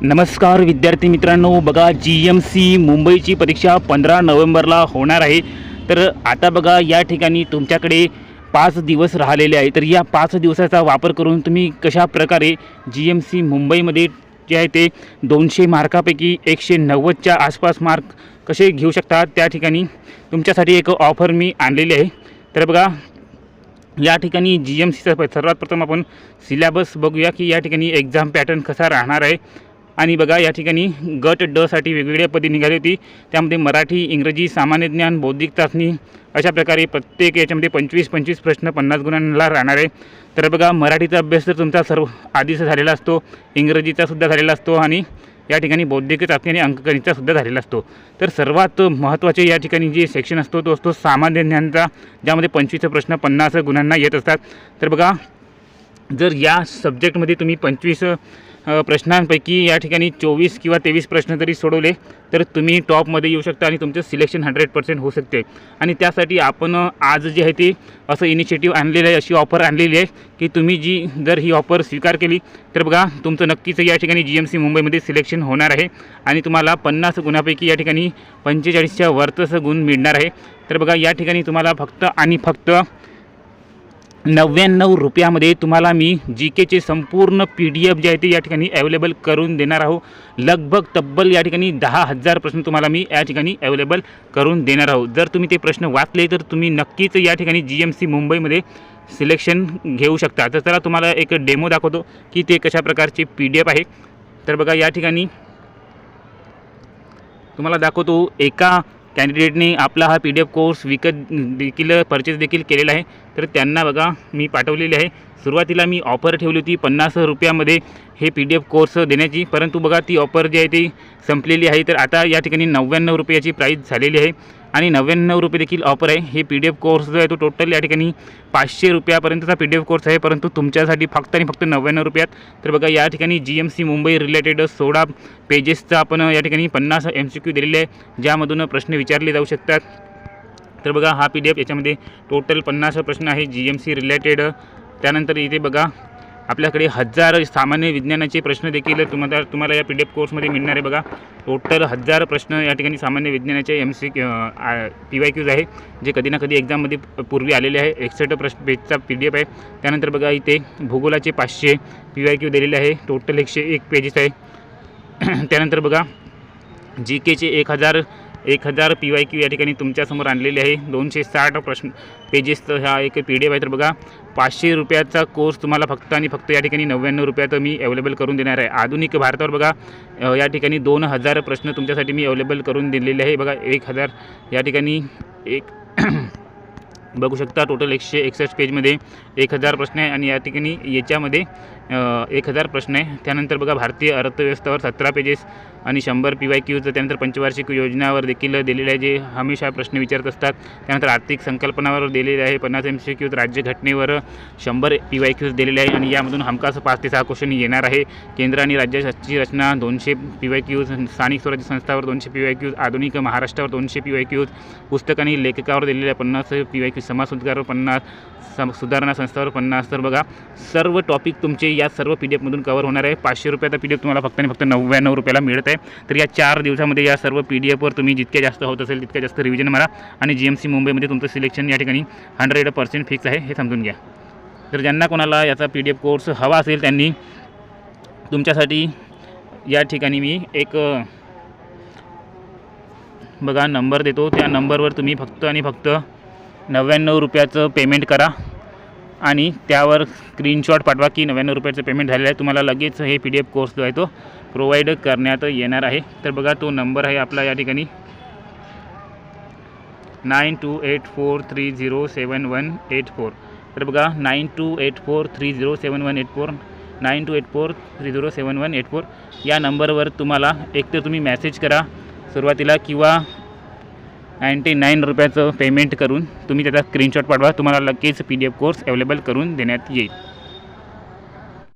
नमस्कार विद्यार्थी मित्रांनो, बघा GMC मुंबईची परीक्षा 15 नोव्हेंबरला होणार आहे। तर आता बघा या ठिकाणी तुमच्याकडे 5 दिवस राहिलेले आहे। तर या 5 दिवसाचा वापर करून तुम्ही कशा प्रकारे GMC मुंबईमध्ये जे आहे ते 200 मार्कापैकी 190च्या आसपास मार्क कसे घेऊ शकता, त्या ठिकाणी तुमच्यासाठी एक ऑफर मी आणलेली आहे। तर बघा या ठिकाणी GMCचा सर्वात प्रथम आपण सिलेबस बघूया की या ठिकाणी एग्जाम पॅटर्न कसा राहणार आहे। आणि बघा या ठिकाणी गट ड साठी वेगवेगळ्या पदे निघाली होती, त्यामध्ये मराठी, इंग्रजी, सामान्य ज्ञान, बौद्धिक चाचणी अशा प्रकारे प्रत्येक याच्यामध्ये 25-25 प्रश्न 50 गुणांना राहणार आहे। तर बघा मराठीचा अभ्यास तर तुमचा सर्व आधीच झालेला असतो, इंग्रजीचा सुद्धा झालेला असतो आणि या ठिकाणी बौद्धिक चाचणी आणि अंकगणितचा सुद्धा झालेला असतो। तर सर्वात महत्त्वाचे या ठिकाणी जे सेक्शन असतो तो असतो सामान्य ज्ञानचा, ज्यामध्ये 25 प्रश्न 50 गुणांना येत असतात। तर बघा जर या सब्जेक्टमध्ये तुम्ही 25 प्रश्नांपैकी या ठिकाणी 24 किंवा 23 प्रश्न जरी सोडवले तर तुम्ही टॉपमध्ये येऊ शकता आणि तुमचं सिलेक्शन 100% होऊ शकते। आणि त्यासाठी आपण आज जे आहे ते असं इनिशिएटिव्ह आणलेलं आहे, अशी ऑफर आणलेली आहे की तुम्ही जर ही ऑफर स्वीकार केली तर बघा तुमचं नक्कीच या ठिकाणी GMC मुंबईमध्ये सिलेक्शन होणार आहे आणि तुम्हाला 50 गुणापैकी या ठिकाणी 45च्या वरच गुण मिळणार आहे। तर बघा या ठिकाणी तुम्हाला फक्त आणि फक्त 99 रुपयामध्ये तुम्हाला मी GKचे संपूर्ण PDF जे आहे ते या ठिकाणी अवेलेबल करून देणार आहोत। लगभग तब्बल या ठिकाणी 10,000 प्रश्न तुम्हाला मी या ठिकाणी अवेलेबल करून देणार आहोत। जर तुम्ही ते प्रश्न वाचले तर तुम्ही नक्कीच या ठिकाणी GMC मुंबईमध्ये सिलेक्शन घेऊ शकता। तर चला तुम्हाला एक डेमो दाखवतो की ते कशा प्रकारचे PDF आहे। तर बघा या ठिकाणी तुम्हाला दाखवतो, एका कॅन्डिडेटने आपला हा PDF कोर्स परचेस देखील केलेला आहे। तर त्यांना बघा मी पाठवलेले आहे। सुरुवातीला मी ऑफर ठेवली होती 50 रुपयामध्ये हे PDF कोर्स देण्याची, परंतु बघा ती ऑफर जी आहे ती संपलेली आहे। तर आता या ठिकाणी 99 रुपयाची प्राईस झालेली आहे आणि 99 रुपये देखील ऑफर आहे। हे PDF कोर्स जो आहे तो टोटल या ठिकाणी 500 रुपयापर्यंतचा PDF कोर्स आहे, परंतु तुमच्यासाठी फक्त आणि फक्त 99 रुपयात। तर बघा या ठिकाणी GMC मुंबई रिलेटेड 16 पेजेसचा आपण या ठिकाणी 50 MCQ दिलेले आहे, ज्यामधून प्रश्न विचारले जाऊ शकतात। तर बघा हा PDF याच्यामध्ये टोटल 50 प्रश्न आहे GMC रिलेटेड। त्यानंतर इथे बघा आपल्याकडे 1000 सामान्य विज्ञानाचे प्रश्न देखील तुम्हाला या PDF कोर्समध्ये मिळणार आहे। बघा टोटल 1000 प्रश्न या ठिकाणी सामान्य विज्ञानाचे PYQs आहे, जे कधी ना कधी एक्झाममध्ये पूर्वी आलेले आहे। 61 पेजचा PDF आहे। त्यानंतर बघा इथे भूगोलाचे 500 PYQ दिलेले आहे, टोटल 101 पेजेस आहे। त्यानंतर बघा GKचे 1000 PYQ या ठिकाणी तुमच्यासमोर आणलेले आहे, 260 प्रश्न पेजेसचा हा एक PDF आहे। तर बघा 500 रुपयाचा कोर्स तुम्हाला फक्त आणि फक्त या ठिकाणी 99 रुपयात मी अवेलेबल करून देणार आहे। आधुनिक भारतावर बघा या ठिकाणी 2000 प्रश्न तुमच्यासाठी मी अवेलेबल करून दिलेले आहे। बघा 1000 या ठिकाणी बघू शकता, टोटल 161 पेजमध्ये 1000 प्रश्न आहे आणि या ठिकाणी याच्यामध्ये 1000 प्रश्न आहे। त्यानंतर बघा भारतीय अर्थव्यवस्थेवर 17 पेजेस आणि 100 PYQs। त्यानंतर पंचवार्षिक योजनावर देखील दिलेले आहे, जे हमेशा प्रश्न विचारत असतात। त्यानंतर आर्थिक संकल्पनावर दिलेले आहे 50 MCQs, राज्यघटनेवर 100 PYQs दिलेले आहे आणि यामधून हमखास 5 ते 6 क्वेश्चन येणार आहे। केंद्र आणि राज्याची रचना 200 PYQs, स्थानिक स्वराज्य संस्थावर 200 PYQs, आधुनिक महाराष्ट्रावर 200 PYQs, पुस्तक आणि लेखकावर दिलेले 50 PYQs, समाज सुधारणावर 50, सुधारणा संस्थावर 50। तर बघा सर्व टॉपिक तुमचे या सर्व PDFमधून कव्हर होणार आहे। 500 रुपयाचा PDF तुम्हाला फक्त आणि फक्त 99 रुपयाला मिळत आहे। तर या 4 दिवसामध्ये या सर्व PDFवर तुम्ही जितक्या जास्त होत असेल तितक्या जास्त रिव्हिजन मारा आणि GMC मुंबईमध्ये तुमचं सिलेक्शन या ठिकाणी 100% फिक्स आहे, हे समजून घ्या। तर ज्यांना कोणाला याचा PDF कोर्स हवा असेल त्यांनी तुमच्यासाठी या ठिकाणी मी एक बघा नंबर देतो, त्या नंबरवर तुम्ही फक्त आणि फक्त 99 रुपयाचं पेमेंट करा आणि त्यावर स्क्रीनशॉट पाठवा की 99 रुपयाचं पेमेंट झालेलं आहे। तुम्हाला लगेच हे PDF कोर्स जो आहे तो प्रोव्हाइड करण्यात येणार आहे। तर बघा तो नंबर आहे आपला या ठिकाणी 9284307184। तर बघा 9284307184, 9284307184 या नंबरवर तुम्हाला एकतर तुम्ही मेसेज करा सुरुवातीला किंवा 99 रुपयाचं पेमेंट करून तुम्ही त्याचा स्क्रीनशॉट पाठवा, तुम्हाला लगेच PDF कोर्स अवेलेबल करून देण्यात येईल।